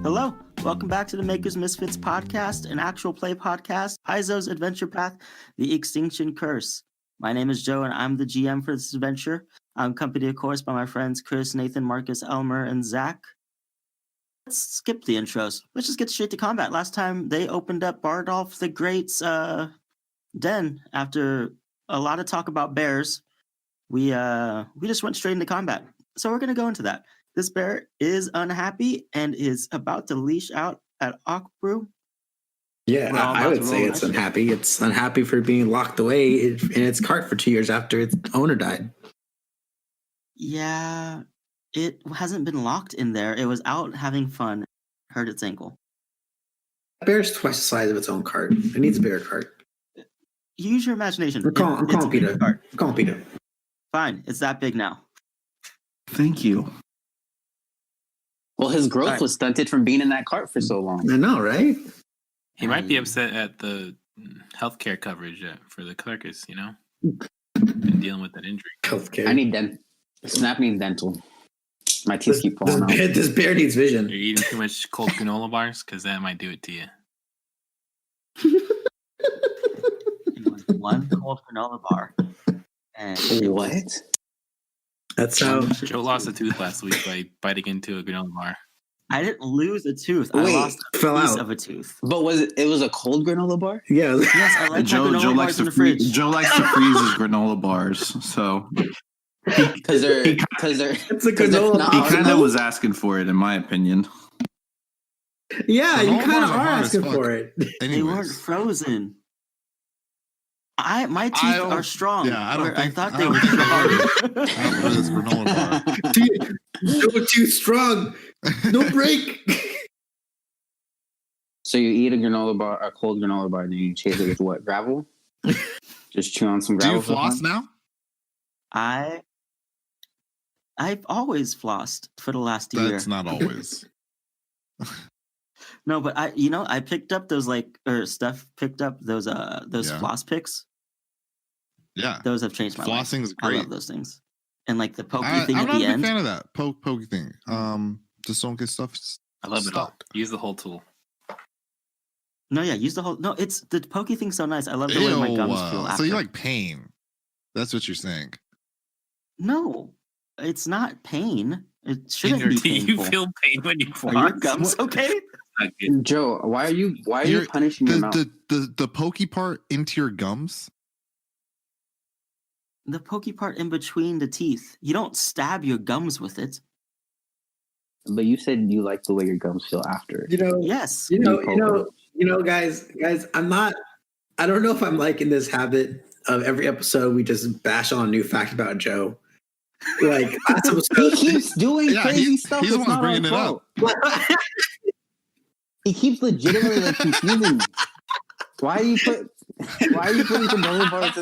Hello, welcome back to the Makers Misfits podcast, an actual play podcast, Izo's Adventure Path, The Extinction Curse. My name is Joe, and I'm the GM for this adventure. I'm accompanied, of course, by my friends Chris, Nathan, Marcus, Elmer, and Zach. Let's skip the intros. Let's just get straight to combat. Last time, they opened up Bardolf the Great's den after a lot of talk about bears. We just went straight into combat. So we're going to go into that. This bear is unhappy and is about to leash out at Akbrew. Yeah, I would say it's unhappy. It's unhappy for being locked away in its cart for 2 years after its owner died. Yeah, it hasn't been locked in there. It was out having fun. Hurt its ankle. That bear's twice the size of its own cart. It needs a bigger cart. Use your imagination. I'm calling Peter. Fine, it's that big now. Thank you. Well, his growth was stunted from being in that cart for so long. I know, right? He might be upset at the healthcare coverage for the circus, you know? And dealing with that injury. Healthcare. I need Snap needs dental. My teeth keep falling out. This bear needs vision. You're eating too much cold granola bars? Because that might do it to you. One cold granola bar. And What? That's how Joe lost a tooth last week by biting into a granola bar. I didn't lose a tooth. Wait, I lost a piece of a tooth. But it was a cold granola bar? yeah. Yes, I like Joe likes to freeze. Joe likes to freeze his granola bars, so Because they're It's a granola. he kind of was asking for it, in my opinion. Yeah, you Granola kind of bars are are hard as asking fuck. for it. They weren't Anyways, frozen. My teeth are strong. Yeah, I don't I think thought I they don't were think strong. I put this granola bar. You're too strong. No break. So you eat a cold granola bar, then you chase it with what? Gravel? Just chew on some Do gravel. you floss now? I've always flossed for the last year. That's not always. No, but I picked up those Steph picked up those Yeah. floss picks. Yeah. Those have changed my life. Flossing is I great. love those things. And like the pokey I'm thing at not the a big end. fan of that pokey thing. Just don't get stuff. I love it all. stuck. Use the whole tool. No, yeah, use the whole. No, it's the pokey thing's so nice. I love the way my gums feel after. So you like pain? That's what you're saying. No, it's not pain. It shouldn't be Do you painful. feel pain when you Are your floss? gums okay? Not good. Joe, why are you You're- punishing your mouth? The pokey part into your gums. The pokey part in between the teeth. You don't stab your gums with it. But you said you like the way your gums feel after. Yes. Guys, I don't know if I'm like in this habit of every episode we just bash on a new fact about Joe. Like last He episode, keeps doing crazy stuff. He's the It's one not bringing our it up. fault. He keeps legitimately confusing me. Why are you putting granola bars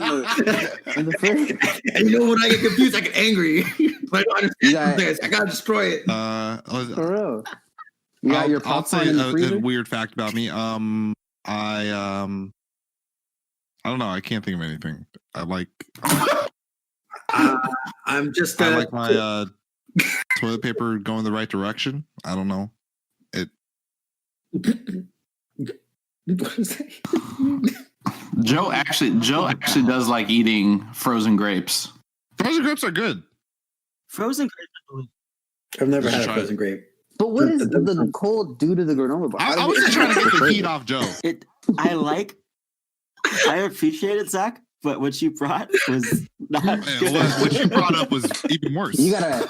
in the fridge? and you know when I get confused, I get angry. I don't understand this. I gotta destroy it. For real. You got your I'll popcorn say in the freezer? a weird fact about me. I don't know. I can't think of anything. I'm just. I like my toilet paper going the right direction. I don't know. What is that? Joe actually does like eating frozen grapes. Frozen grapes are good. Frozen grapes. I've never Just had a try frozen it. grape. But what is the cold do to the granola bar? I was just trying to get the heat off Joe. I appreciate it, Zach, but what you brought was not Man, good. what you brought up was even worse. You gotta.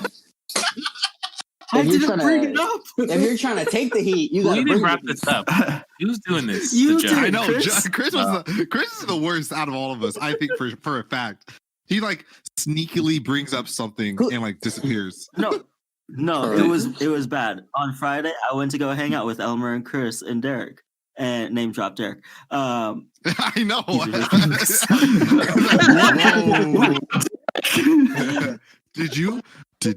I if you're didn't trying bring to- it up. If you're trying to take the heat, you Who gotta even bring wrap it. this up? Who's doing this? You to Joe? did. I know Chris? Chris is the worst out of all of us. I think for a fact, he like sneakily brings up something and like disappears. No, Correct. it was bad. On Friday, I went to go hang out with Elmer and Chris and Derek, and name drop Derek. I know. Whoa. Did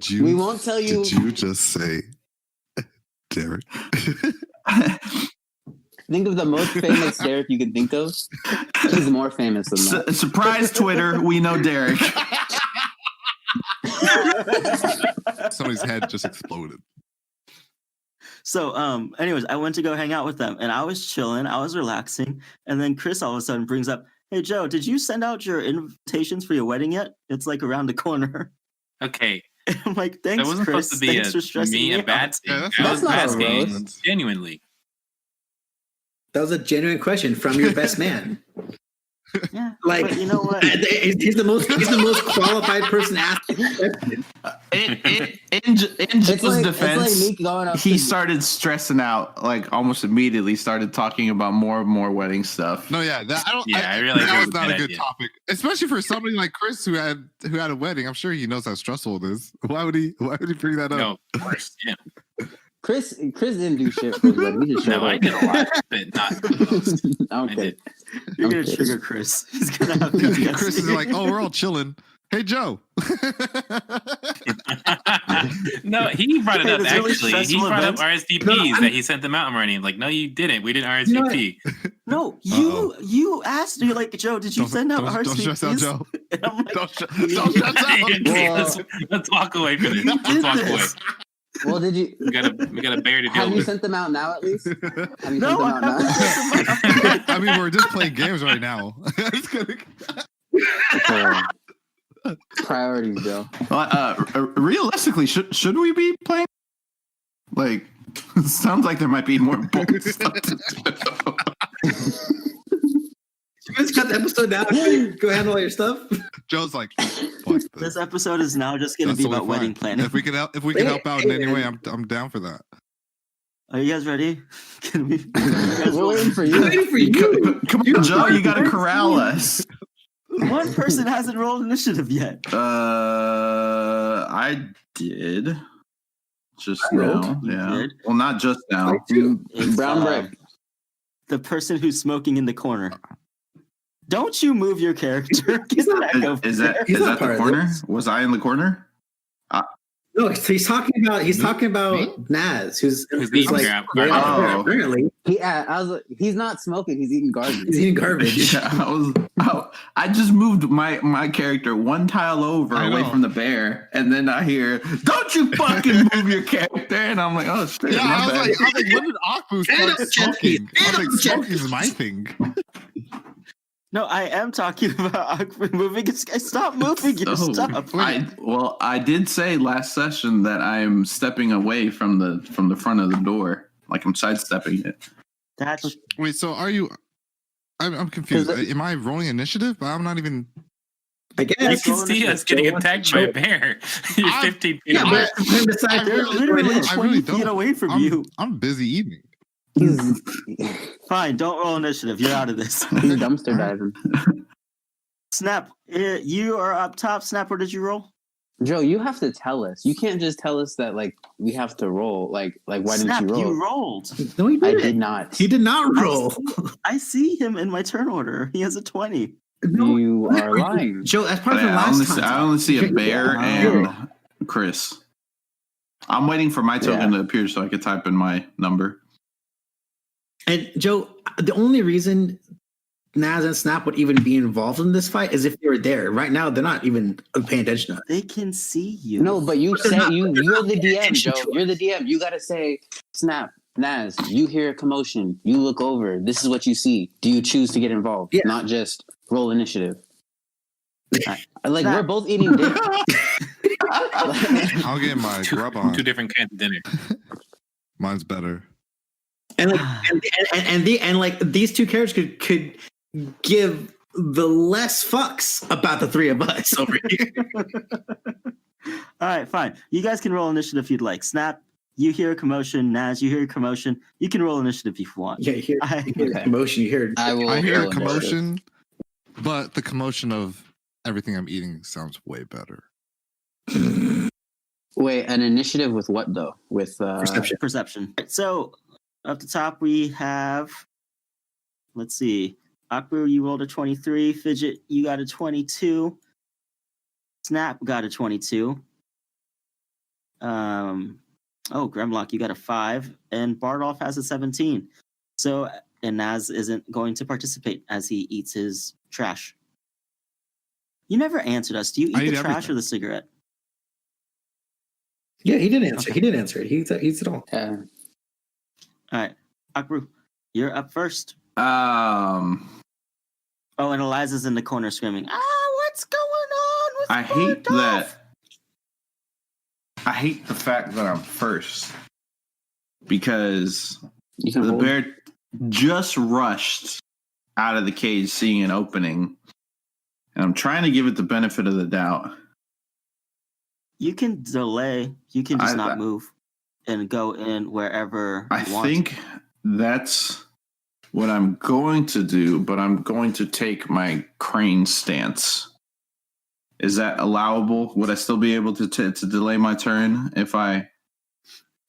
you? We won't tell you. Did you just say, Derek? Think of the most famous Derek you can think of. He's more famous than that. Surprise Twitter, we know Derek. Somebody's head just exploded. So, anyways, I went to go hang out with them, and I was chilling, I was relaxing, and then Chris all of a sudden brings up, "Hey Joe, did you send out your invitations for your wedding yet? It's like around the corner." Okay, I'm like, "Thanks, that wasn't Chris. supposed to be Thanks for stressing me a out." bad thing. Yeah, I was not a asking roast. genuinely. That was a genuine question from your best man. Yeah, Like, but you know what? he's the most qualified person asking the question. In Joe's It's defense, like me going up he to- started stressing out like almost immediately. Started talking about more and more wedding stuff. No, yeah, that, I realized that it was was a not a bad good idea. topic, especially for somebody like Chris who had a wedding. I'm sure he knows how stressful it is. Why would he bring that up? No, of course, yeah. Chris didn't do shit for his wedding. He just showed No, I up. did a lot, but not the most. I Okay. did. You're gonna Okay. trigger Chris. He's gonna have Chris is like, oh, we're all chilling. Hey, Joe. No, he brought it Hey, up this really actually. He stressful brought up event. RSVPs No, that he sent them out already. I'm like, no, you didn't. We didn't You know what? RSVP. No, Uh-oh. you asked me like, "Joe, did you send out don't stress out, RSVPs?" Joe. And I'm like, Don't stress out. Okay, Well- let's walk away from this. You Let's did walk away. this. Well, did you? We got a bear to Have deal you with. sent them out now? At least. Have you No, sent them I out now? haven't sent them out. I mean, we're just playing games right now. It's gonna- Priorities, Joe. Realistically, should we be playing? Like, it sounds like there might be more important stuff to do. You guys cut the episode down. Go handle all your stuff. Joe's like, fuck This this. episode is now just gonna That's be totally about wedding fine. planning. If we can help out in any way, I'm down for that. Are you guys ready? Can we? We're waiting for I'm you. waiting for you. Come on, Joe, you gotta corral us. One person hasn't rolled initiative yet. I did just I rolled. now. You Yeah. did? Well, not just now. It's, Brown bread. The person who's smoking in the corner. Don't you move your character. Get back over Is there. that He's is not that part the of corner? this. Was I in the corner? No, he's talking about Me? Naz, who's eating like crap. way off Oh. there, apparently I was like, he's not smoking. He's eating garbage. he's eating garbage. Yeah, I just moved my character one tile over I away know. from the bear, and then I hear, "Don't you fucking move your character!" And I'm like, "Oh shit!" Yeah, my I was bad." like, when did Akbu start Stand up, smoking? I was like, Stand up, smoking is my thing. No, I am talking about moving. Stop moving your So, stuff. I did say last session that I'm stepping away from the front of the door, like I'm sidestepping it. That's Wait, so are you? I'm confused. 'Cause Am I rolling initiative? But I'm not even. I You guess. can see us getting attacked by a bear. You're I'm- 15 feet Yeah, away. but for him to decide I they're really- literally I 20 really feet don't. away from you. I'm busy eating. He's Fine, don't roll initiative. You're out of this. he's dumpster diving. Snap, you are up top. Snap, where did you roll? Joe, you have to tell us. You can't just tell us that like we have to roll. Like why Snap, didn't you roll? you rolled. No, he I didn't. did not. He did not roll. I see him in my turn order. He has a 20. No, You are lying. Joe, that's part But of the last time. I only see a bear Wow. and Chris. I'm waiting for my token to appear so I could type in my number. And Joe, the only reason Naz and Snap would even be involved in this fight is if they were there. Right now, they're not even paying attention to us. They can see you. No, but you They're say not- you're the paying DM, attention Joe. to You're the DM. You gotta say, Snap, Naz, you hear a commotion. You look over. This is what you see. Do you choose to get involved? Yeah. Not just roll initiative. Like Snap. we're both eating dinner. I'll get my grub on. Two different kinds of dinner. Mine's better. And like, and like these two characters could give the less fucks about the three of us over here. All right, fine. You guys can roll initiative if you'd like. Snap, you hear a commotion. Naz, you hear a commotion. You can roll initiative if you want. Yeah, you hear, I- you hear the commotion. You hear. I will. I hear a roll initiative. commotion, but the commotion of everything I'm eating sounds way better. Wait, an initiative with what though? With Perception. Perception. So up the top we have, let's see, Akbar, you rolled a 23. Fidget, you got a 22. Snap got a 22. Gremlock, you got a 5. And Bardolf has a 17. So, and Naz isn't going to participate as he eats his trash. You never answered us. Do you I eat eat the trash everything. or the cigarette? Yeah, he did answer. He did answer it. He eats it all. Yeah. All right, Akru, you're up first. Oh, and Eliza's in the corner screaming, what's going on with I hate Bardolf?" that. I hate the fact that I'm first because You can the hold. bear just rushed out of the cage, seeing an opening, and I'm trying to give it the benefit of the doubt. You can delay. You can just I- not move and go in wherever I you want. think that's what I'm going to do, but I'm going to take my crane stance. Is that allowable? Would I still be able to delay my turn if I...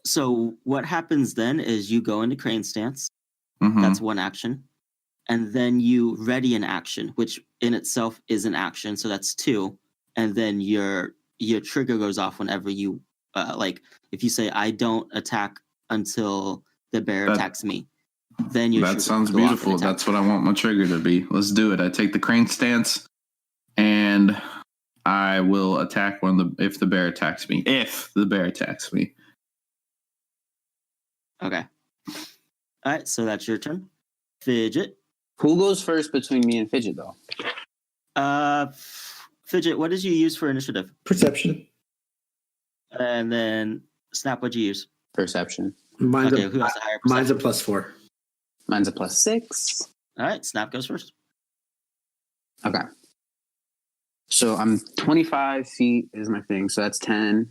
So what happens then is you go into crane stance. Mhm. That's one action. And then you ready an action, which in itself is an action. So that's two. And then your trigger goes off whenever you, if you say, I don't attack until the bear attacks me. Then your That trigger sounds will go off and beautiful. attack. That's what I want my trigger to be. Let's do it. I take the crane stance, and I will attack if the bear attacks me. If the bear attacks me. Okay. All right, so that's your turn. Fidget. Who goes first between me and Fidget, though? Fidget, what did you use for initiative? Perception. And then Snap, what'd you use? Perception. Mine's, Okay, a, who has a higher mine's perception? a +4. Mine's a +6. All right, Snap goes first. Okay. So I'm 25 feet is my thing. So that's 10,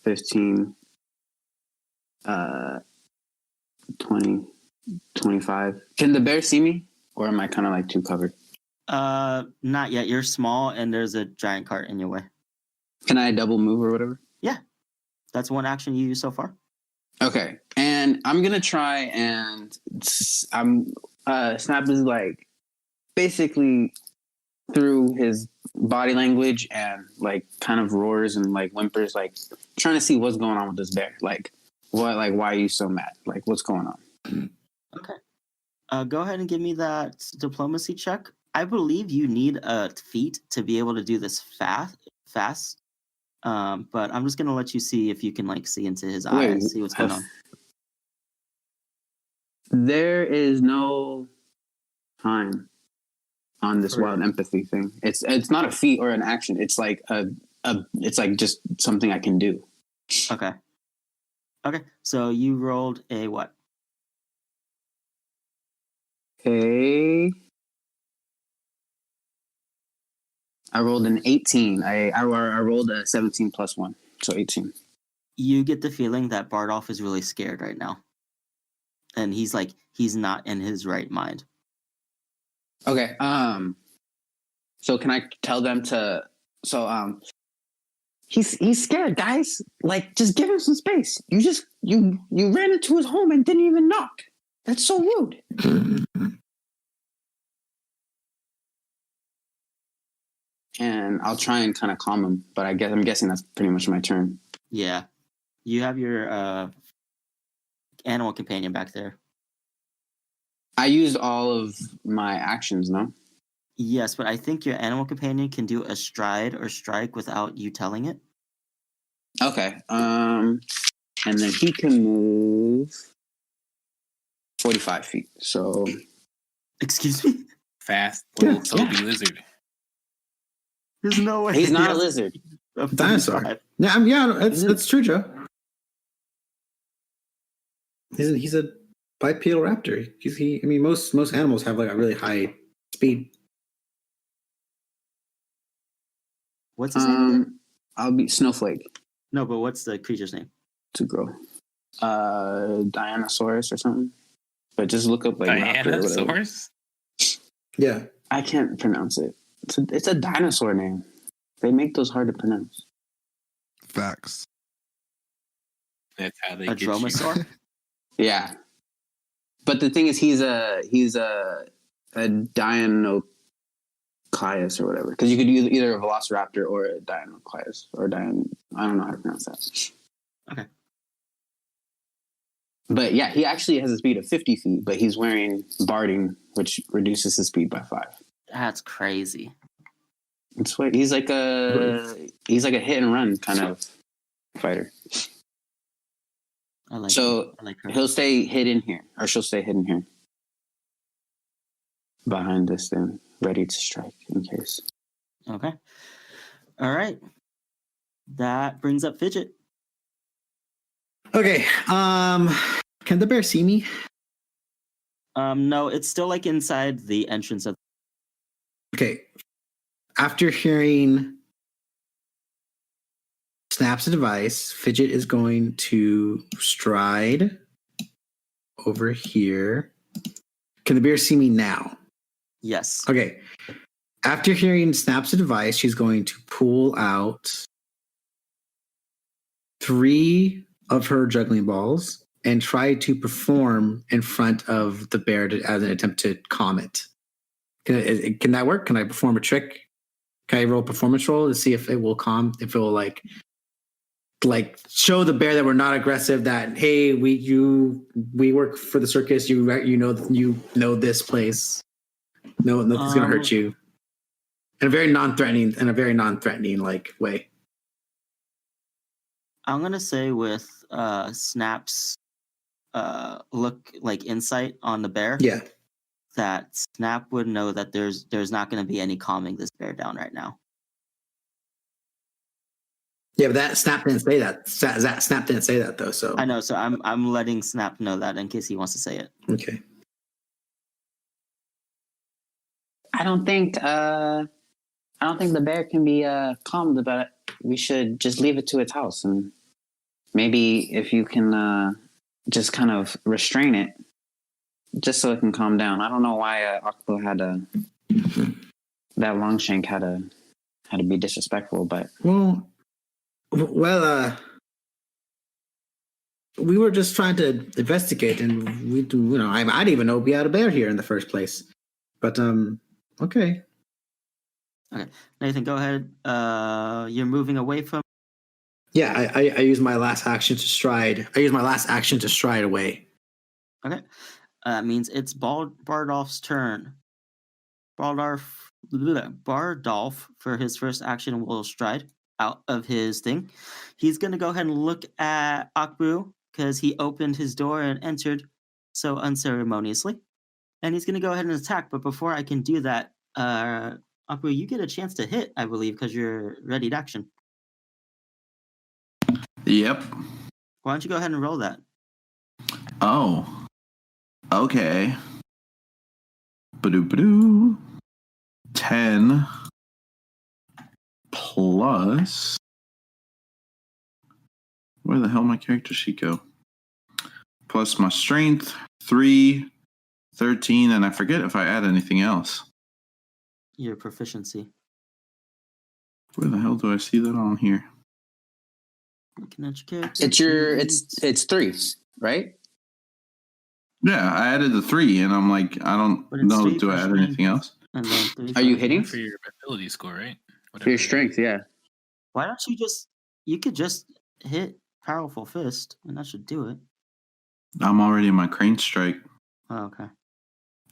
15, 20, 25. Can the bear see me? Or am I kind of like too covered? Not yet. You're small and there's a giant cart in your way. Can I double move or whatever? Yeah. That's one action you used so far. Okay. And I'm going to try and Snap is like basically through his body language and like kind of roars and like whimpers, like trying to see what's going on with this bear. Like why are you so mad? Like what's going on? Okay. Go ahead and give me that diplomacy check. I believe you need a feat to be able to do this fast. But I'm just gonna let you see if you can like see into his eyes, see what's going on. There is no time on this wild empathy thing. It's not a feat or an action. It's like it's like just something I can do. Okay. So you rolled a what? Okay. I rolled an 18. I rolled a 17 plus 1, so 18. You get the feeling that Bardolf is really scared right now. And he's not in his right mind. Okay. So can I tell them to? So he's scared, guys. Like, just give him some space. You ran into his home and didn't even knock. That's so rude. And I'll try and kind of calm him, but I'm guessing that's pretty much my turn. Yeah. You have your animal companion back there. I used all of my actions, no? Yes, but I think your animal companion can do a stride or strike without you telling it. Okay. And then he can move 45 feet. So Excuse me? Fast little Toby lizard. There's no way. he's not a has lizard. a Dinosaur. 45. Yeah, that's true, Joe. He's a bipedal raptor. I mean, most animals have like a really high speed. What's his name again? I'll be Snowflake No, but what's the creature's name? to grow. Dianosaurus or something. But just look up like raptor or whatever. Dianosaurus? Yeah. I can't pronounce it. It's a dinosaur name. They make those hard to pronounce. Facts. That's how they A get you. dromasaur? Yeah. But the thing is, he's a Dinoclius or whatever. Because you could use either a Velociraptor or a Dinoclius or I don't know how to pronounce that. Okay. But yeah, he actually has a speed of 50 feet, but he's wearing barding, which reduces his speed by 5. That's crazy. It's what he's like a hit and run kind of fighter. I like So I like her. he'll stay hidden here, or she'll stay hidden here. Behind this thing, ready to strike in case. Okay. All right. That brings up Fidget. Okay. Can the bear see me? No, it's still like inside the entrance of. Okay. After hearing Snap's advice, Fidget is going to stride over here. Can the bear see me now? Yes. Okay. After hearing Snap's advice, she's going to pull out 3 of her juggling balls and try to perform in front of the bear as an attempt to calm it. Can that work? Can I perform a trick? Can I roll a performance roll to see if it will calm? If it will like show the bear that we're not aggressive. That hey, we work for the circus. You know this place. No, nothing's gonna hurt you. In a very non-threatening like way. I'm gonna say with Snap's look like insight on the bear. Yeah. That Snap would know that there's not going to be any calming this bear down right now. Yeah, but that Snap didn't say that. Snap didn't say that though. So I know. So I'm letting Snap know that in case he wants to say it. Okay. I don't think the bear can be calmed about it. We should just leave it to its house, and maybe if you can just kind of restrain it, just so it can calm down. I don't know why Akbo had that Longshank had to be disrespectful, but Well, we were just trying to investigate, and I didn't even know we had a bear here in the first place. But okay. Okay, Nathan, go ahead. You're moving away from. Yeah, I use my last action to stride. I use my last action to stride away. Okay, means it's Bardolf's turn. Bardolf for his first action will stride out of his thing. He's gonna go ahead and look at Akbu because he opened his door and entered so unceremoniously, and he's gonna go ahead and attack. But before I can do that, Akbu, you get a chance to hit, I believe, because you're ready to action. Yep. Why don't you go ahead and roll that? Oh. Okay. Ba-doo. 10 plus. Where the hell my character sheet go? Plus my strength, 3, 13, and I forget if I add anything else. Your proficiency. Where the hell do I see that on here? Looking at your character. it's 3, right? Yeah, I added the 3, and I'm like, I don't But it's know. 3 Do I for add strength. anything else? And then 3 Are you for- hitting? For your ability score, right? For your strength, yeah. Why don't you could just hit Powerful Fist, and that should do it. I'm already in my crane strike. Oh, okay.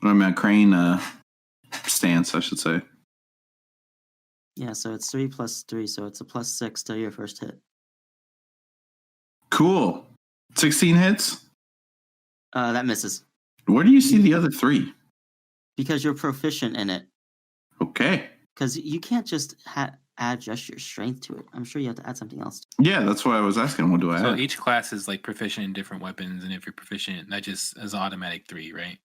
Or my crane stance, I should say. Yeah, so it's 3 plus 3, so it's a plus 6 to your first hit. Cool. 16 hits? That misses. Where do you see the other 3? Because you're proficient in it. Okay. Because you can't just add just your strength to it. I'm sure you have to add something else. Yeah, that's why I was asking. What do I So add? each class is like proficient in different weapons, and if you're proficient, that just is automatic 3, right?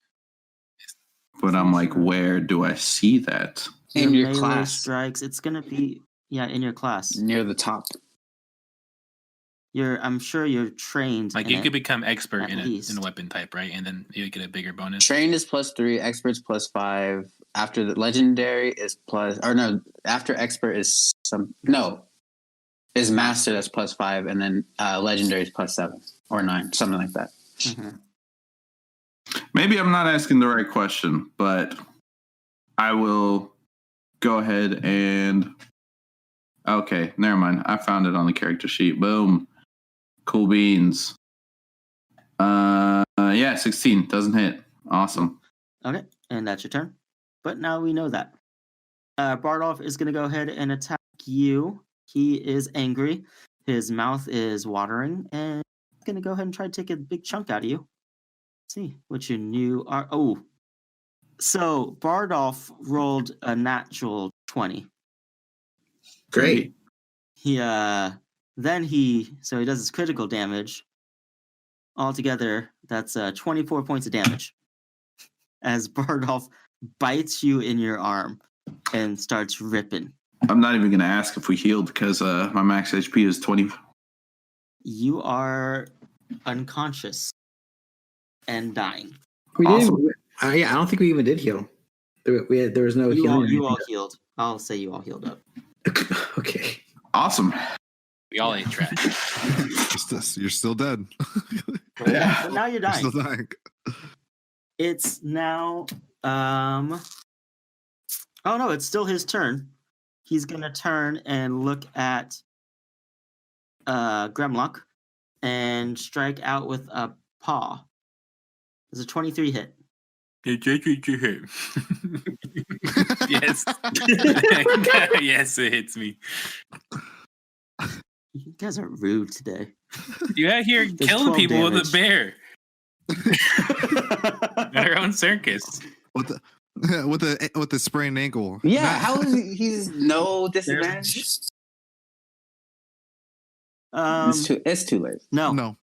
But I'm like, where do I see that? In your melee class. strikes, it's gonna be in your class. Near the top. I'm sure you're trained. Like in you it. could become expert At in least. a weapon type, right? And then you get a bigger bonus. Trained is plus 3, expert's plus 5. After the legendary is plus, or no, after expert is is master, that's plus 5, and then legendary is plus 7 or 9, something like that. Mhm. Maybe I'm not asking the right question, but I will go ahead and. Okay, never mind. I found it on the character sheet. Boom. Cool beans. Yeah, 16 doesn't hit. Awesome. Okay, and that's your turn. But now we know that. Bardolf is going to go ahead and attack you. He is angry. His mouth is watering, and gonna go ahead and try to take a big chunk out of you. Let's see what your new are. Oh, so Bardolf rolled a natural 20. Great. He so he does his critical damage. Altogether, that's 24 points of damage. As Bardolf bites you in your arm and starts ripping. I'm not even going to ask if we healed because my max HP is 20. You are unconscious and dying. We Awesome. didn't. I don't think we even did heal. There was no You healing. all healed. I'll say you all healed up. Okay. Awesome. We all ate trash. You're still dead. Yeah. But now you're You're dying. still dying. It's now oh no, it's still his turn. He's gonna turn and look at Gremlock and strike out with a paw. Does a 23 hit? Yes. Yes, it hits me. You guys are rude today. You out here There's killing 12 people with damage. a bear. At our own circus. With the sprained ankle. Yeah, Matt- how is he's no disadvantage? It's too late. No. No.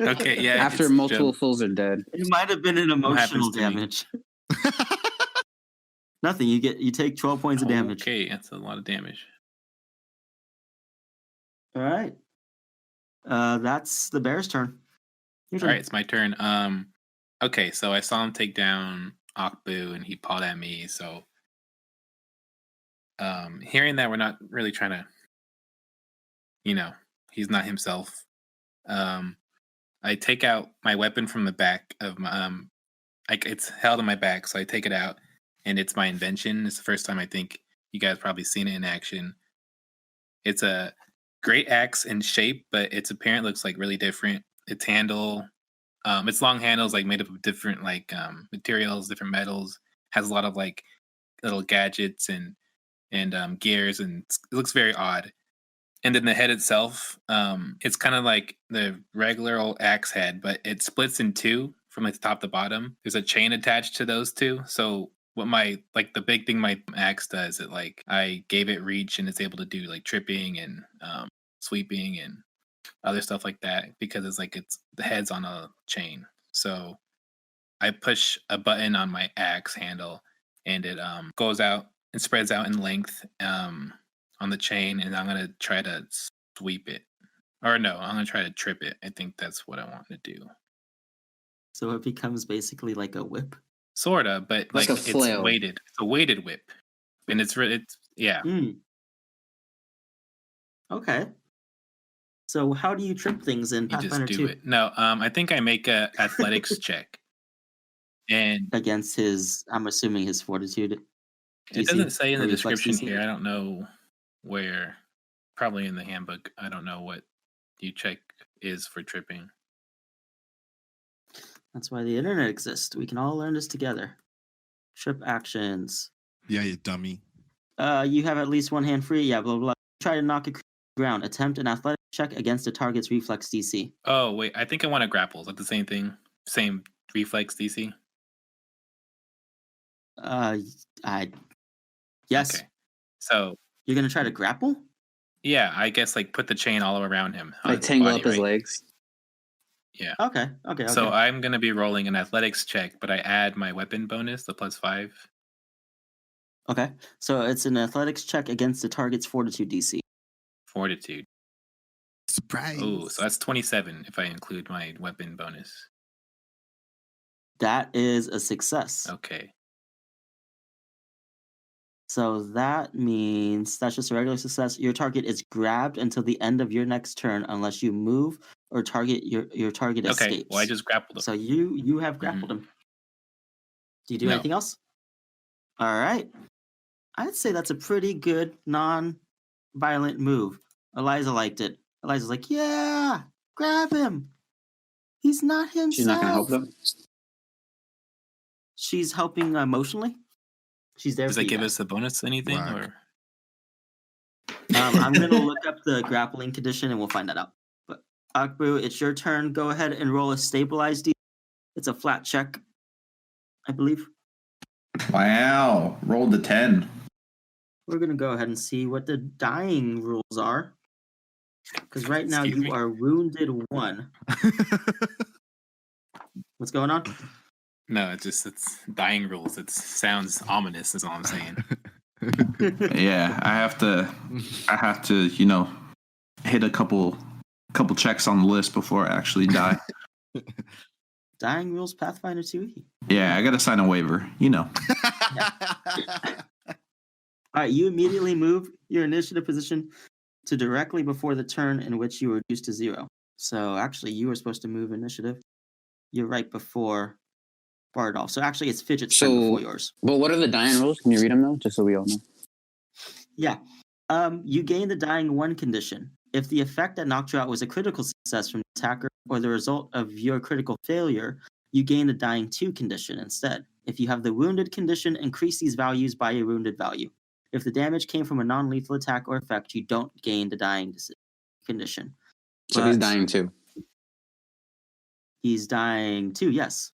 Okay, yeah. After it's multiple Joe. fools are dead. It might have been an emotional happens to me? damage. Nothing. You take 12 points of damage. Okay, that's a lot of damage. All right. That's the bear's turn. Your All turn. right, it's my turn. Okay, so I saw him take down Akbu and he pawed at me, so hearing that we're not really trying to, he's not himself. I take out my weapon from the back of my it's held on my back, so I take it out and it's my invention. It's the first time I think you guys probably seen it in action. It's a great axe in shape, but its appearance looks like really different. Its handle, its long handle is like made up of different materials, different metals. Has a lot of like little gadgets and gears, and it looks very odd. And then the head itself, it's kind of like the regular old axe head, but it splits in two from like the top to bottom. There's a chain attached to those two. So what the big thing my axe does, it like I gave it reach and it's able to do like tripping and sweeping and other stuff like that because it's the head's on a chain. So I push a button on my axe handle and it goes out and spreads out in length on the chain, and I'm gonna try to sweep it. Or no, I'm gonna try to trip it. I think that's what I want to do. So it becomes basically like a whip. Sorta, but Like a it's flail. weighted. It's a weighted whip, and it's yeah. Okay. So how do you trip things in You just Pathfinder do 2 it. No, I think I make a athletics check, and against his? I'm assuming his fortitude. it DC, doesn't say in or the reflex description DC? here. I don't know where. Probably in the handbook. I don't know what you check is for tripping. That's why the internet exists. We can all learn this together. Trip actions. Yeah, you dummy. You have at least one hand free. Yeah, blah, blah, blah. Try to knock a creature to the ground. Attempt an athletic check against a target's reflex DC. Oh wait, I think I want to grapple. Is that the same thing? Same reflex DC? Yes. Okay. So You're going to try to grapple? yeah, I guess put the chain all around him. on Like his tangle body, up his right? legs. Yeah. Okay. So I'm gonna be rolling an athletics check, but I add my weapon bonus, the +5. Okay. So it's an athletics check against the target's fortitude DC. Fortitude. Surprise. Oh, so that's 27 if I include my weapon bonus. That is a success. Okay. So that means that's just a regular success. Your target is grabbed until the end of your next turn unless you move or your target Okay. escapes. Well, I just grappled him. So you have grappled him. Do you do No. anything else? All right. I'd say that's a pretty good non-violent move. Eliza liked it. Eliza's like, yeah, grab him. He's not himself. She's not gonna help them. She's helping emotionally. She's there. Does for that you give guys. us a bonus anything? Whack. Or I'm gonna look up the grappling condition and we'll find that out. But Akbu, it's your turn. Go ahead and roll a stabilized D. It's a flat check, I believe. Wow. Rolled a 10. We're going to go ahead and see what the dying rules are. Because right now Excuse you me? are wounded 1. What's going on? No, it's dying rules. It sounds ominous. Is all I'm saying. Yeah, I have to, hit a couple checks on the list before I actually die. Dying rules Pathfinder 2e. Yeah, I got to sign a waiver, All right, you immediately move your initiative position to directly before the turn in which you were reduced to 0. So actually, you were supposed to move initiative. You're right before Bardolf. So actually, it's Fidget's turn before yours. But what are the dying rules? Can you read them though, just so we all know? Yeah. You gain the dying 1 condition. If the effect that knocked you out was a critical success from the attacker or the result of your critical failure, you gain the dying 2 condition instead. If you have the wounded condition, increase these values by your wounded value. If the damage came from a non-lethal attack or effect, you don't gain the dying condition. So he's dying too. He's dying 2, yes.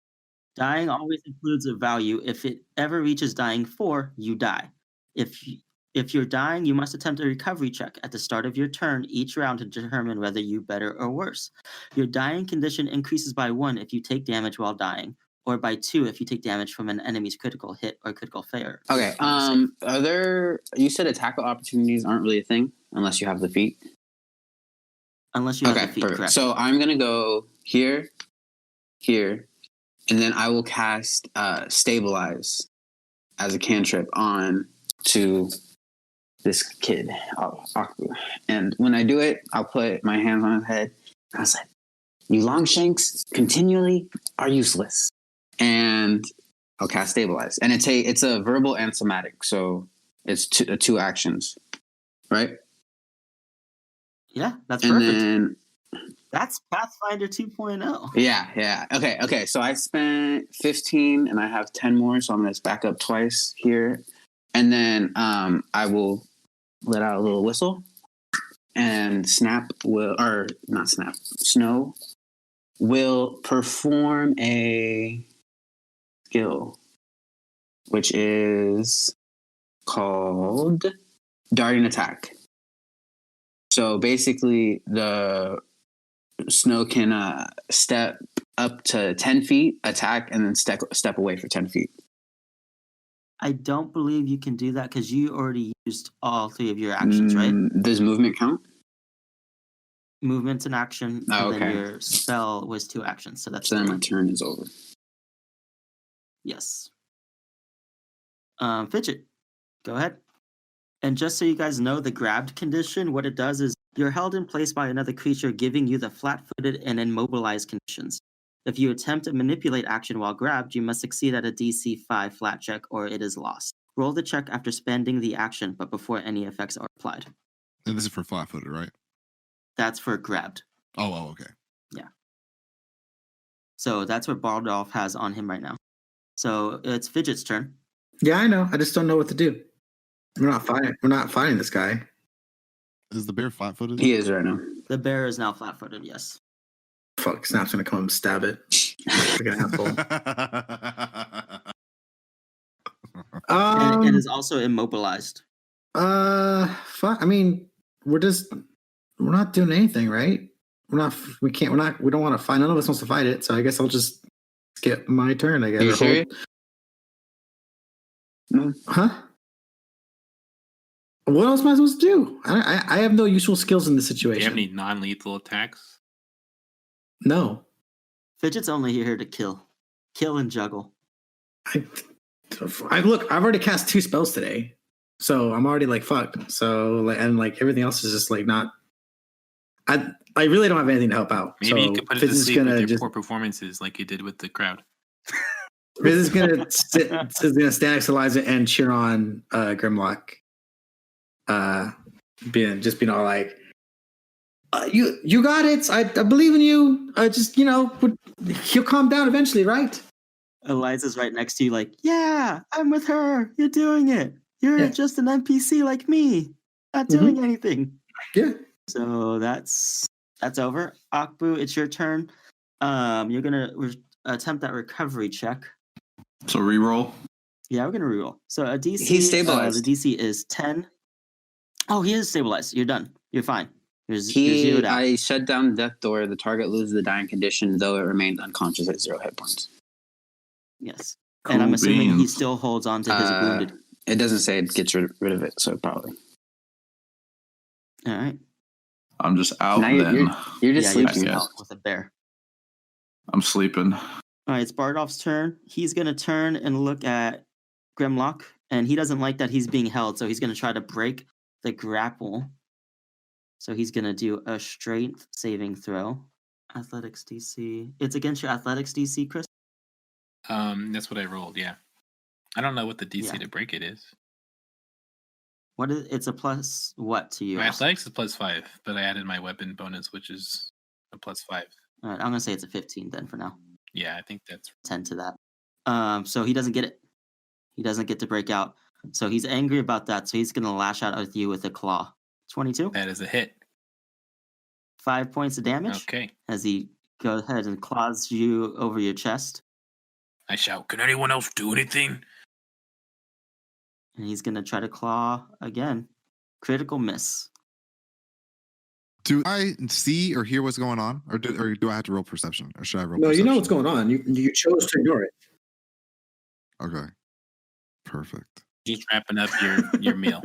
Dying always includes a value. If it ever reaches dying 4, you die. If you're dying, you must attempt a recovery check at the start of your turn each round to determine whether you're better or worse. Your dying condition increases by 1 if you take damage while dying, or by 2 if you take damage from an enemy's critical hit or critical failure. Okay. Are there? You said attack opportunities aren't really a thing unless you have the feat. Unless you have the feat, perfect. correct. So I'm gonna go here, and then I will cast Stabilize as a cantrip on to this kid, Akbu. And when I do it, I'll put my hands on his head. I was like, "You Longshanks continually are useless." And I'll cast Stabilize, and it's a verbal and somatic, so it's two actions, right? Yeah, that's And perfect. then That's Pathfinder 2.0. yeah. Okay. So I spent 15, and I have 10 more, so I'm gonna back up twice here, and then I will let out a little whistle, and Snow will perform a skill, which is called Darting Attack. So basically, the Snow can step up to 10 feet, attack, and then step away for 10 feet. I don't believe you can do that because you already used all 3 of your actions, right? Does movement count? Movement's an action, Oh, and then okay. your spell was 2 actions. So that's So then 3. my turn is over. Yes. Fidget, go ahead. And just so you guys know, the grabbed condition, what it does is you're held in place by another creature, giving you the flat-footed and immobilized conditions. If you attempt to manipulate action while grabbed, you must succeed at a DC 5 flat check or it is lost. Roll the check after spending the action, but before any effects are applied. And this is for flat-footed, right? That's for grabbed. Oh, okay. Yeah. So that's what Bardolf has on him right now. So it's Fidget's turn. Yeah, I know. I just don't know what to do. We're not fighting this guy. Is the bear flat-footed? He is right now. The bear is now flat-footed, yes. Fuck, Snap's gonna come and stab it. Like an asshole. And it is also immobilized. Fuck. I mean, we're not doing anything, right? We don't want to fight. None of us wants to fight it, so I guess I'll just skip my turn, I guess. Are you serious? No. Huh? What else am I supposed to do? I have no useful skills in this Do situation. you have any non-lethal attacks? No. Fidget's only here to kill and juggle. Look, I've already cast 2 spells today, so I'm already like fucked. So everything else is just like not. I really don't have anything to help out. Maybe so you could put it to Fizz is sleep with gonna your poor performances like you did with the crowd. Fizz is gonna stand next to Eliza and cheer on Grimlock. Being all like, you got it. I believe in you. He'll calm down eventually, right? Eliza's right next to you, like, yeah, I'm with her. You're doing it. You're just an NPC like me, not doing anything. Yeah. So that's That's over. Akbu, it's your turn. You're gonna attempt that recovery check. So reroll. Yeah, we're gonna reroll. So a DC. He's stabilized. The DC is 10. Oh, he is stabilized. You're done. You're fine. You're zeroed out. I shut down death door. The target loses the dying condition, though it remains unconscious at 0 hit points. Yes. Cool And I'm assuming he beans. still holds on to his wounded. It doesn't say it gets rid of it, so probably. All right. I'm just out Now then. you're just You're sleeping. Yeah. out with a bear. I'm sleeping. All right, it's Bardolf's turn. He's going to turn and look at Grimlock, and he doesn't like that he's being held, so he's going to try to break the grapple. So he's going to do a strength saving throw. Athletics DC. It's against your athletics DC, Chris? That's what I rolled, yeah. I don't know what the DC Yeah. to break it is. What is it's a plus what to you? My athletics is +5, but I added my weapon bonus, which is a +5. All right, I'm going to say it's a 15 then for now. Yeah, I think that's 10 to that. So he doesn't get it. He doesn't get to break out. So he's angry about that. So he's going to lash out at you with a claw. 22. that is a hit. 5 points of damage Okay. as he goes ahead and claws you over your chest. I shout, "Can anyone else do anything?" And he's going to try to claw again. Critical miss. Do I see or hear what's going on, or do I have to roll perception, or should I roll? No, perception? you know what's going on. You chose to ignore it. Okay, perfect. Just wrapping up your meal.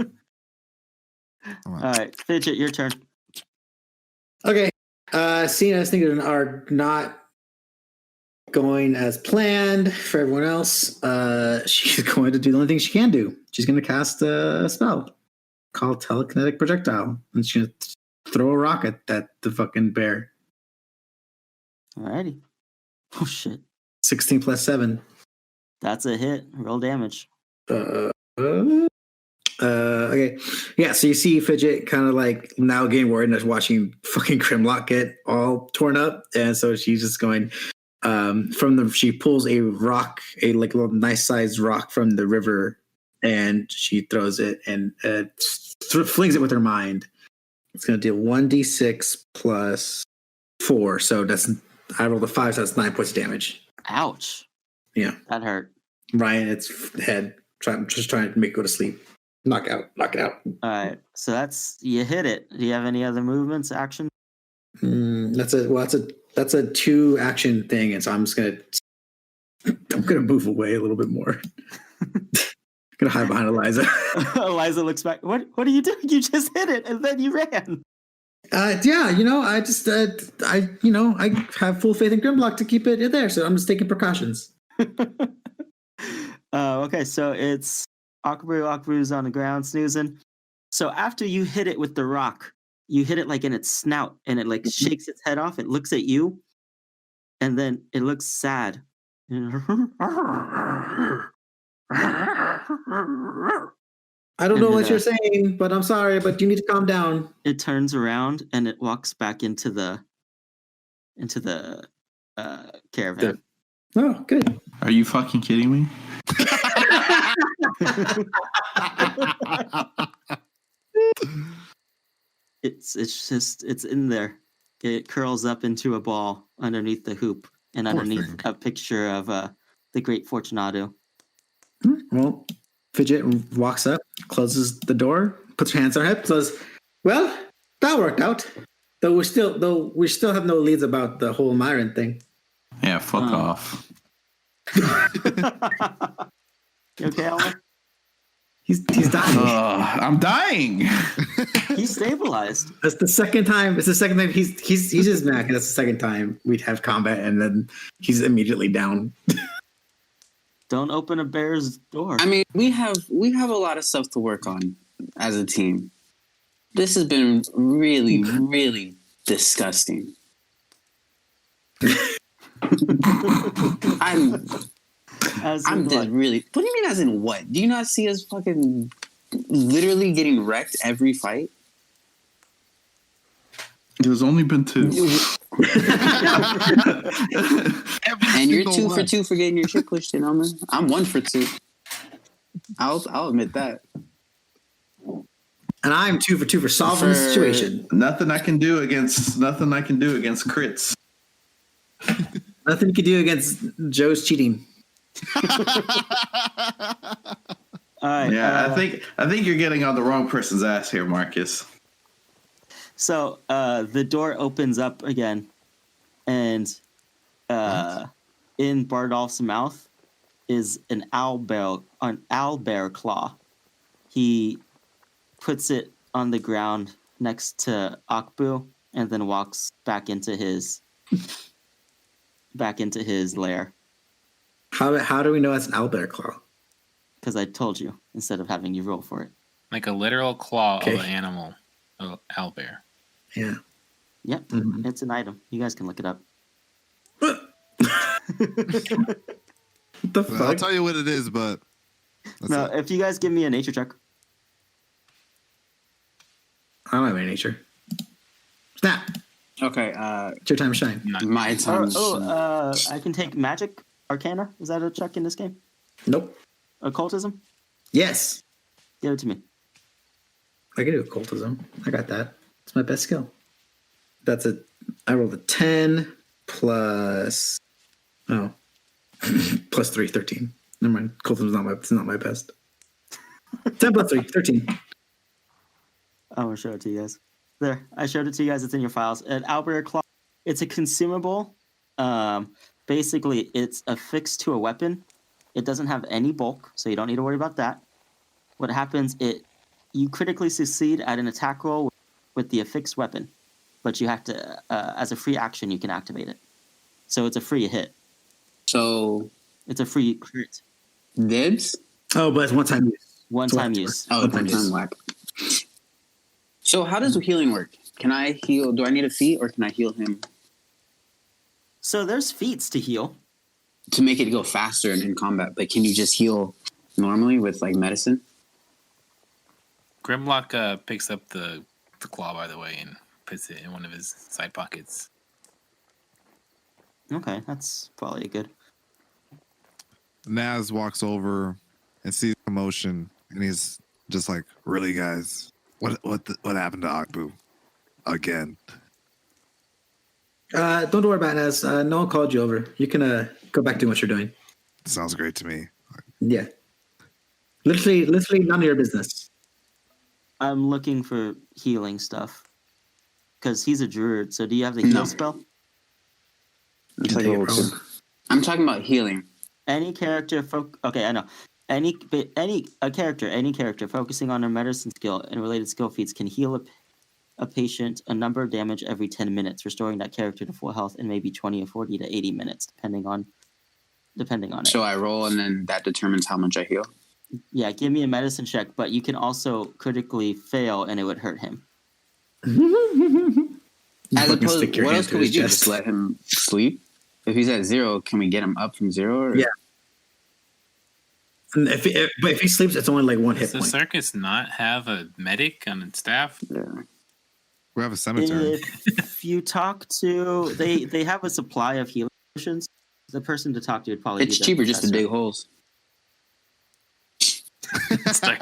All All right. right, Fidget, your turn. Okay. Seeing as things are not going as planned for everyone else, she's going to do the only thing she can do. She's going to cast a spell called Telekinetic Projectile, and she's going to throw a rock at the fucking bear. Alrighty. Oh, shit. 16 plus 7. That's a hit. Roll damage. Okay. Yeah, so you see Fidget kind of like now getting worried and just watching fucking Grimlock get all torn up. And so she's just going she pulls a rock, a like little nice sized rock from the river, and she throws it and flings it with her mind. It's going to deal 1d6 plus 4. So I rolled a 5, so that's 9 points of damage. Ouch. Yeah. That hurt. Ryan, it's head. Just trying to make it go to sleep. Knock it out. All right. So you hit it. Do you have any other movements, action? That's a 2 action thing, and so I'm gonna move away a little bit more. Gonna hide behind Eliza. Eliza looks back. What are you doing? You just hit it and then you ran. Yeah, I just I have full faith in Grimlock to keep it there, so I'm just taking precautions. Okay, so it's Akbaru's on the ground snoozing. So after you hit it with the rock, you hit it like in its snout, and it like shakes its head off. It looks at you, and then it looks sad. I don't know what you're saying, but I'm sorry, but you need to calm down. It turns around and it walks back into the caravan. Oh, good. Are you fucking kidding me? It's in there. It curls up into a ball underneath the hoop and underneath a picture of the Great Fortunato. Well, Fidget walks up, closes the door, puts her hands on her hip, says, "Well, that worked out. Though we still have no leads about the whole Myron thing." Yeah, fuck off. You okay, Elmer? He's dying. I'm dying. He's stabilized. That's the second time. It's the second time he's just mad. That's the second time we'd have combat, and then he's immediately down. Don't open a bear's door. I mean, we have a lot of stuff to work on as a team. This has been really, really disgusting. I'm just really. What do you mean, as in what? Do you not see us fucking literally getting wrecked every fight? There's only been 2. And you're 2 for 2 for getting your shit pushed in, Elmer. I'm 1 for 2. I'll admit that. And I'm 2 for 2 for solving the situation. Nothing I can do against crits. Nothing you can do against Joe's cheating. All right. Yeah, I think you're getting on the wrong person's ass here, Marcus. So the door opens up again, and in Bardolf's mouth is an owlbear claw. He puts it on the ground next to Akbu, and then walks back into his lair. How do we know it's an owlbear claw? Because I told you instead of having you roll for it. Like a literal claw of an animal, owlbear. Yeah. Yep, It's an item. You guys can look it up. What the fuck? I'll tell you what it is, but No, if you guys give me a nature check. I don't have any nature. Snap. Okay. It's your time to shine. My time. I can take magic arcana. Is that a check in this game? Nope. Occultism? Yes. Give it to me. I can do occultism. I got that. It's my best skill. I rolled a 10 plus plus 3, 13. Never mind. Occultism's not my best. 10 plus 3, 13. I'm gonna show it to you guys. There, I showed it to you guys. It's in your files. An owlbear claw. It's a consumable. Basically, it's affixed to a weapon. It doesn't have any bulk, so you don't need to worry about that. What happens? You critically succeed at an attack roll with the affixed weapon, but you have to, as a free action, you can activate it. So it's a free hit. So it's a free crit. Dibs? Oh, but it's one-time use. One-time use. Oh, one-time whack. So how does healing work? Can I heal? Do I need a feat, or can I heal him? So there's feats to heal. To make it go faster in combat, but can you just heal normally with like medicine? Grimlock picks up the claw, by the way, and puts it in one of his side pockets. Okay, that's probably good. Naz walks over and sees commotion, and he's just like, "Really, guys? What happened to Akbu again?" Don't worry about it, Naz. No one called you over. You can go back doing what you're doing. Sounds great to me. Yeah. Literally none of your business. I'm looking for healing stuff. Because he's a druid, so do you have the heal spell? I'm talking about healing. Any character okay, I know. Any character focusing on a medicine skill and related skill feats can heal a patient a number of damage every 10 minutes, restoring that character to full health in maybe 20 or 40 to 80 minutes, depending on it. So I roll, and then that determines how much I heal. Yeah, give me a medicine check, but you can also critically fail, and it would hurt him. As opposed, what else can we do? Just let him sleep? If he's at 0, can we get him up from 0? Or? Yeah. And if he sleeps, it's only like 1 hit point. Does the circus not have a medic on its staff? Yeah. We have a cemetery. If you talk to, they have a supply of healing potions. The person to talk to would probably. It's cheaper just to dig holes. start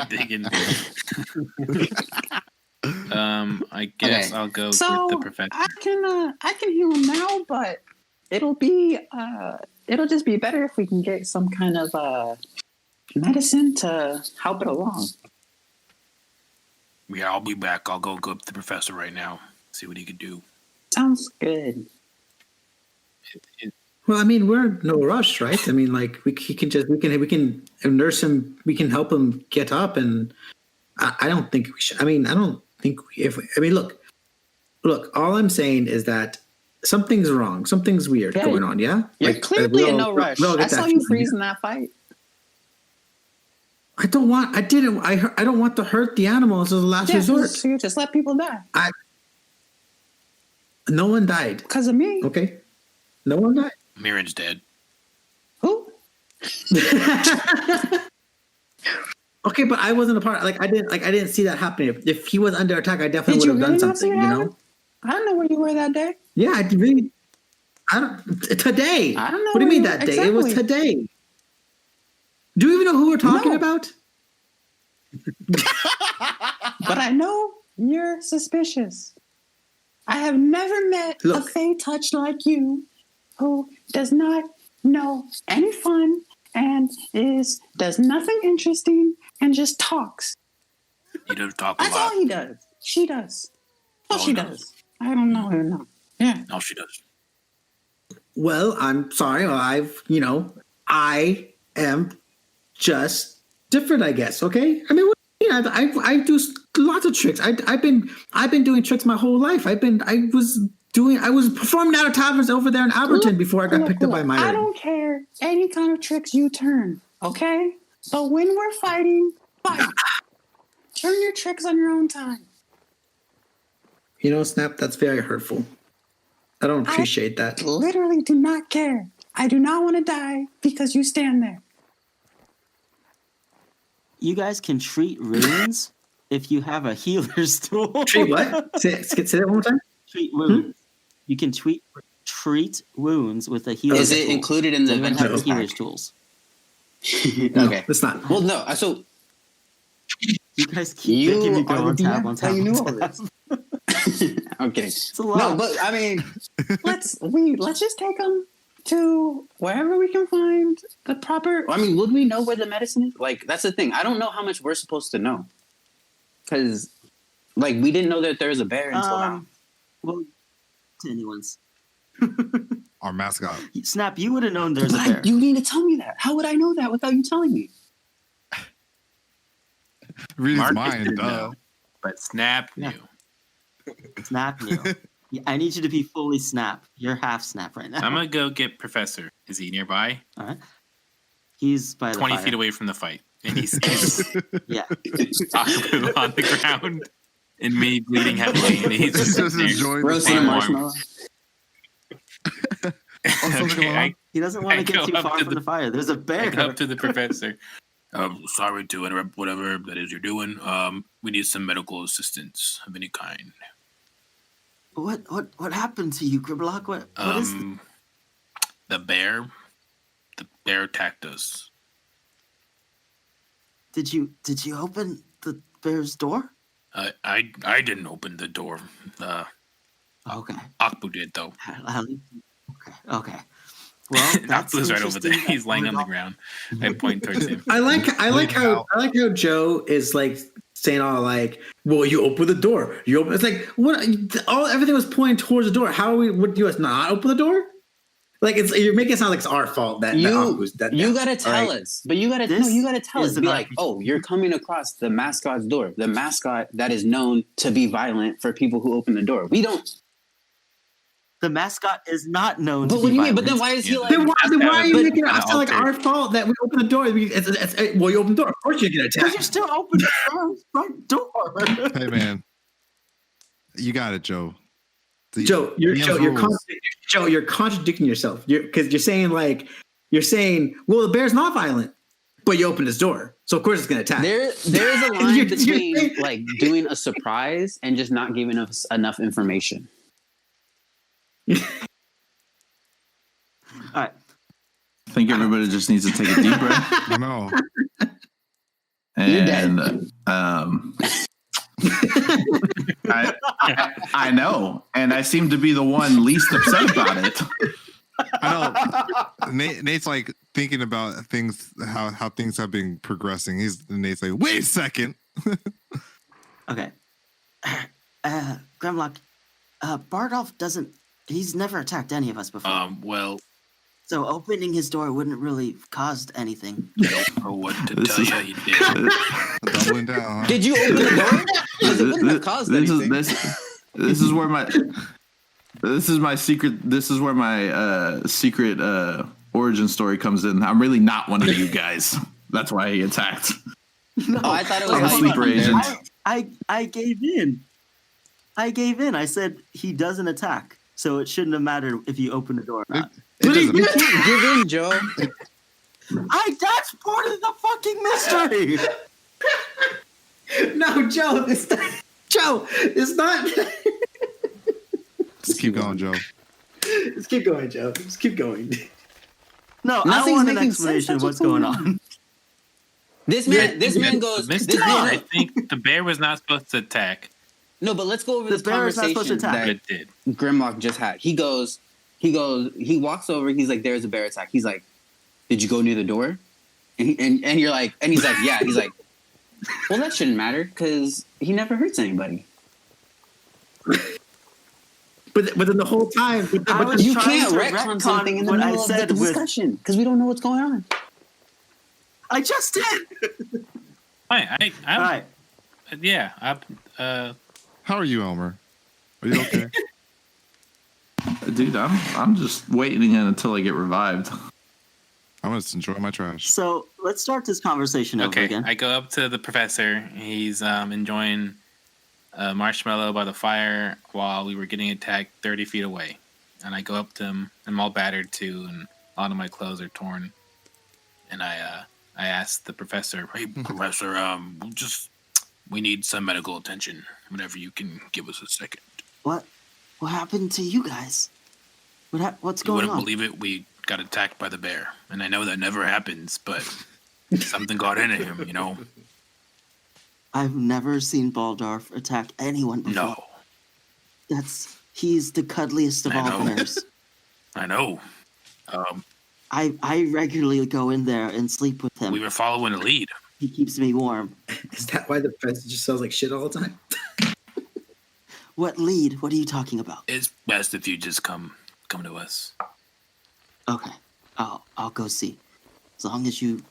digging. I guess I'll go with the professor. I can heal him now, but it'll just be better if we can get some kind of medicine to help it along. Yeah, I'll be back. I'll go up to the professor right now. See what he could do. Sounds good. Well, I mean, we're in no rush, right? I mean, like we can nurse him. We can help him get up, and I don't think we should. I mean, I don't think look. All I'm saying is that something's wrong. Something's weird going on. Yeah, you're clearly in no rush. I saw you freeze in that fight. I don't want to hurt the animals as a last resort. Just let people die. No one died because of me. Okay, no one died. Mirren's dead. Who? Okay, but I wasn't a part. I didn't see that happening. If he was under attack, I definitely would have done something. You know. I don't know where you were that day. Yeah, I don't. Today. I don't know. What do you mean that day? Exactly. It was today. Do you even know who we're talking about? but I know you're suspicious. I have never met a Fey touch like you who does not know any fun and does nothing interesting and just talks. He does talk a That's lot. all he does. She does. Well, No, she no. does. I don't know her. No. Yeah. No, she does. Well, I'm sorry. I am just different, I guess. Okay. I mean, I do lots of tricks. I've been doing tricks my whole life. I was performing out of taverns over there in Alberton before I got picked up by Myron. I don't care any kind of tricks you turn, okay? But when we're fighting, fight. Turn your tricks on your own time. Snap, that's very hurtful. I don't appreciate that. Literally do not care. I do not want to die because you stand there. You guys can treat runes if you have a healer's tool. Treat what? Say that one more time. Treat wounds. You can treat wounds with a healer's tool. Is it included in the Does anyone have adventure healer's pack? tools? No, Okay. it's not. Well, no. So You guys keep making me go on tab, on tab, you knew all on tab. this. I'm kidding. It's a lot. No, but I mean, let's just take them to wherever we can find the proper. I mean, would we know where the medicine is? Like, that's the thing. I don't know how much we're supposed to know, because, like, we didn't know that there was a bear until now. Well, to anyone's. Our mascot. Snap, you would have known there's a bear. You need to tell me that. How would I know that without you telling me? Read his Marcus mind, didn't duh. know, but Snap Yeah. knew. Snap knew. Yeah, I need you to be fully Snap. You're half Snap right now. I'm gonna go get Professor. Is he nearby? All right. He's by the 20 fire. feet away from the fight, and he's Yeah. Taco on the ground and me bleeding heavily, and he's He's just there. enjoying the Roasting a Warm. marshmallow. Okay, He doesn't want I to get go too up far to from the- the fire. There's a I bear. go up to the professor. Sorry to interrupt whatever that is you're doing. We need some medical assistance of any kind. What happened to you, Grimlock? What is The bear attacked us. Did you open the bear's door? I didn't open the door. Okay. Akbu did though. Okay. Well, that's Akbu's right over there. interesting. He's laying on the ground. I point towards him. I like how Joe is like saying all like, well, you open the door. You open. It's like everything was pointing towards the door. How would you not open the door? Like you're making it sound like it's our fault that You gotta tell right? us, but you gotta tell us. Be like, oh, you're coming across the mascot's door. The mascot that is known to be violent for people who open the door. We don't. The mascot is not known But to what do be you mean? violent. But then why is he like? Then why are you making it But- sound like our fault that we open the door? Well, you open the door. Of course you're gonna Because attack. you still open the front door. Hey, man. You got it, Joe. Joe, you're contradicting yourself. Because you're saying, well, the bear's not violent, but you opened his door, so of course it's gonna attack. There is a line between like doing a surprise and just not giving us enough information. All right. I think everybody just needs to take a deep breath. I know. And I know, and I seem to be the one least upset about it. I know. Nate's like thinking about things, how things have been progressing. Nate's like, wait a second. Okay. Grimlock, Bardolf he's never attacked any of us before. Well, So opening his door wouldn't really caused anything. I don't know what to tell you. He did. Doubling down. Huh? Did you open the door? Because it wouldn't have caused anything. This is where my secret origin story comes in. I'm really not one of you guys. That's why he attacked. No, Oh, I thought it was I'm a like sleeper agent. I gave in. I said he doesn't attack, so it shouldn't have mattered if you open the door or not. You can't give in, Joe. That's part of the fucking mystery. No, Joe, it's not. Just keep going, Joe. Just keep going, Joe. Just keep going. No, I Nothing's want an making sense. explanation of That's what's what's going going on. This man goes. This This time, I man, think the bear was not supposed to attack, no, but let's go over The this bear is not supposed to conversation attack. but that it did. Grimlock just had. He walks over. He's like, "There's a bear attack." He's like, "Did you go near the door?" And you're like, and he's like, "Yeah." He's like, "Well, that shouldn't matter because he never hurts anybody." But then the whole time, I was You trying can't to retcon retcon something in the what I middle of said the with- discussion because we don't know what's going on. I just did. Fine. All right. Yeah. How are you, Elmer? Are you okay? Dude, I'm just waiting until I get revived. I'm gonna enjoy my trash. So let's start this conversation over Okay. again. I go up to the professor. He's enjoying a marshmallow by the fire while we were getting attacked 30 feet away. And I go up to him. I'm all battered too, and a lot of my clothes are torn. And I asked the professor, "Hey, professor, we need some medical attention. Whenever you can give us a second." What happened to you guys? What's You going wouldn't on? believe it. We got attacked by the bear, and I know that never happens, but something got into him. You know? I've never seen Bardolf attack anyone before. No, He's the cuddliest of I all know. bears. I know. I regularly go in there and sleep with him. We were following a lead. He keeps me warm. is that why the professor just sounds like shit all the time? What lead? What are you talking about? It's best if you just come to us. Okay, I'll go see. As long as you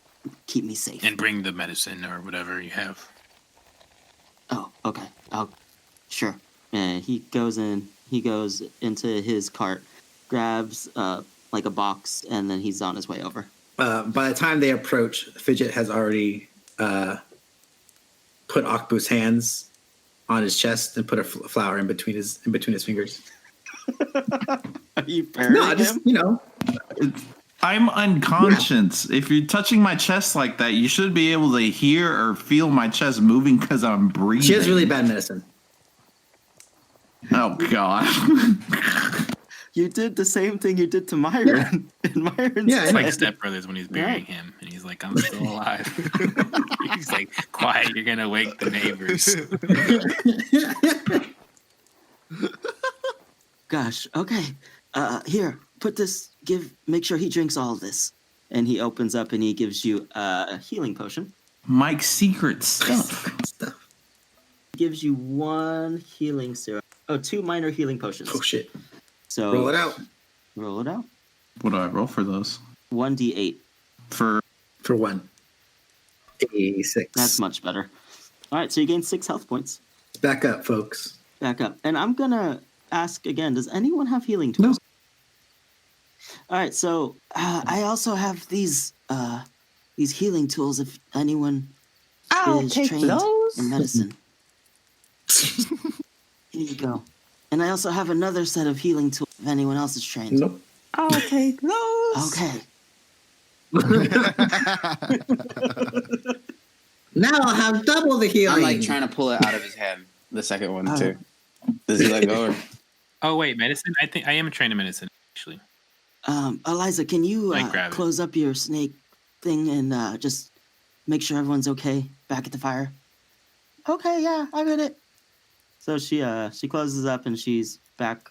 keep me safe. And bring the medicine or whatever you have. Oh, okay. Sure. And he goes into his cart, grabs like a box, and then he's on his way over. By the time they approach, Fidget has already put Akbu's hands on his chest and put a flower in between his fingers. Are you burying No, just him? I'm unconscious. If you're touching my chest like that, you should be able to hear or feel my chest moving because I'm breathing. She has really bad medicine. Oh God. You did the same thing you did to Myron. And Myron's Yeah, It's like dead. Step Brothers when he's burying him, and he's like, "I'm still alive." He's like, "Quiet, you're gonna wake the neighbors." Gosh, okay. Here, put this. Make sure he drinks all of this. And he opens up and he gives you a healing potion. Mike's secret stuff. He gives you 1 healing syrup. Oh, 2 minor healing potions. Oh shit! So Roll it out Roll it out. What do I roll for those? 1d8. For for 1. A6. That's much better. All right, so you gain 6 health points. Back up, folks. Back up. And I'm going to ask again, does anyone have healing tools? All right, so I also have these healing tools if anyone is trained in medicine. Here you go. And I also have another set of healing tools if anyone else is trained. Nope. I'll take those. Okay. Now I'll have double the healing. I'm like trying to pull it out of his hand. The second one too. Does he let go? Or? Oh wait, medicine. I think I am trained in medicine actually. Eliza, can you I grab it. close up your snake thing and just make sure everyone's okay back at the fire? Okay, yeah, I got it. So she closes up and she's back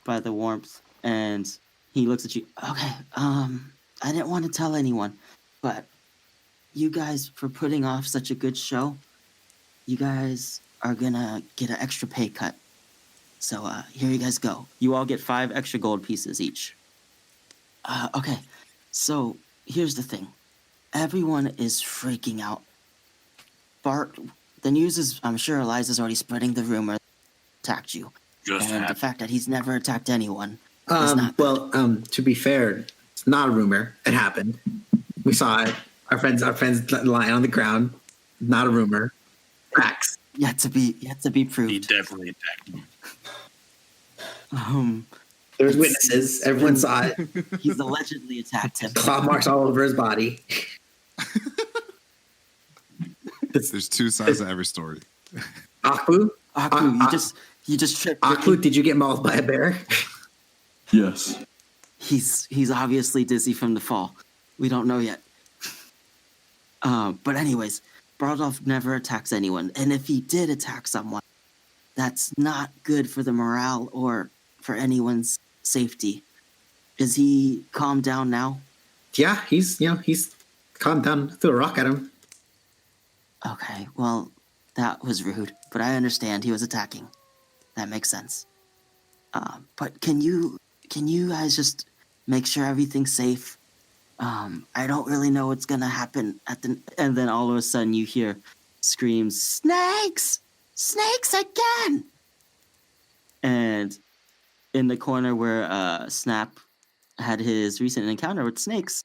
by the warmth, and he looks at you. Okay, I didn't want to tell anyone, but you guys, for putting off such a good show, you guys are gonna get an extra pay cut. So here you guys go. You all get 5 extra gold pieces each. Okay, so here's the thing. Everyone is freaking out. The news is, I'm sure Eliza's already spreading the rumor that he attacked you. Just And the happened. fact that he's never attacked anyone is not good. Well, to be fair, it's not a rumor. It happened. We saw it. Our friends lying on the ground. Not a rumor. Facts. Yet to be He proved. definitely attacked me. There's witnesses. Everyone saw it. He's allegedly attacked him. Claw marks all over his body. There's 2 sides to every story. Akbu? Aku, you just tripped. Akbu, did you get mauled by a bear? yes. He's obviously dizzy from the fall. We don't know yet. But anyways, Bardolf never attacks anyone, and if he did attack someone, that's not good for the morale or for anyone's safety. Is he calmed down now? Yeah, he's calmed down. Threw a rock at him. Okay, well, that was rude, but I understand he was attacking. That makes sense. But can you guys just make sure everything's safe? I don't really know what's gonna happen and then all of a sudden you hear screams, "Snakes! Snakes again!" And in the corner where Snap had his recent encounter with snakes,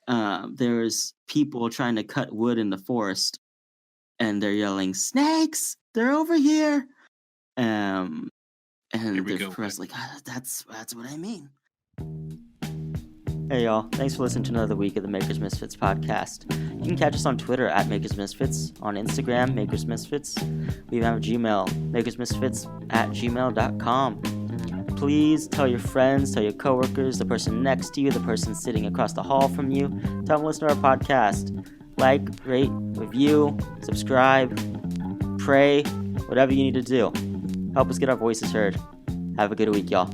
there's people trying to cut wood in the forest, and they're yelling, "Snakes! They're over here!" And Here we the go. press like, that's what I mean. Hey y'all, thanks for listening to another week of the Makers Misfits podcast. You can catch us on Twitter at Makers Misfits, on Instagram, Makers Misfits. We even have a Gmail, makersmisfits@gmail.com. Please tell your friends, tell your coworkers, the person next to you, the person sitting across the hall from you, tell them to listen to our podcast. Like, rate, review, subscribe, pray, whatever you need to do. Help us get our voices heard. Have a good week, y'all.